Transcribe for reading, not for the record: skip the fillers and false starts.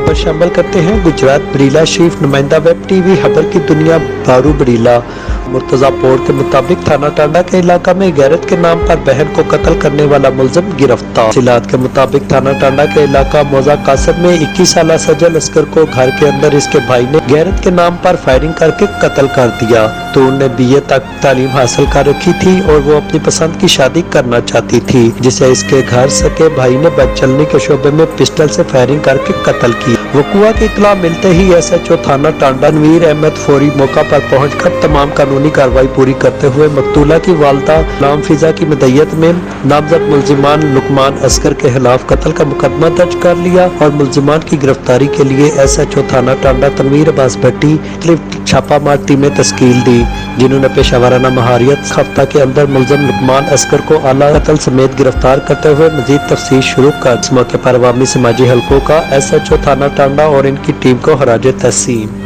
खबर शामिल करते हैं। गुजरात बरीला चीफ नुमाइंदा वेब टीवी खबर की दुनिया बारू बरीला। मुर्तजा पोर के मुताबिक थाना टांडा के इलाका में गैरत के नाम पर बहन को कत्ल करने वाला मुलजिम गिरफ्तार। तफसीलात के मुताबिक थाना टांडा के इलाका मौजा कासर में 21 साल सजल अस्कर को घर के अंदर इसके भाई ने गैरत के नाम पर फायरिंग करके कत्ल कर दिया। तो उन्हें BA तक तालीम हासिल कर रखी थी और वो अपनी पसंद की शादी करना चाहती थी, जिसे इसके घर सके भाई ने बदचलनी के शोबे में पिस्टल से फायरिंग करके कत्ल किया। वकुआ की इत्तला मिलते ही SHO थाना टांडा नवीर अहमद फौरी मौका पर पहुंचकर तमाम कानूनी कार्रवाई पूरी करते हुए मकतूला की वालदा नाम फिजा की मदय्यत में नामजद मुलजिमान लुकमान असगर के खिलाफ कत्ल का मुकदमा दर्ज कर लिया और मुलजिमान की गिरफ्तारी के लिए SHO थाना टांडा तनवीर अब्बास भट्टी छापामार टीमें तश्कील दी, जिन्होंने पेशावराना महारियत हफ्ता के अंदर मुलजिम लुकमान असगर को आला कत्ल समेत गिरफ्तार करते हुए मजीद तफ्तीश शुरू कर। इस मौके पर अवामी समाजी हलकों का SHO थाना टांडा और इनकी टीम को खराज तहसीन।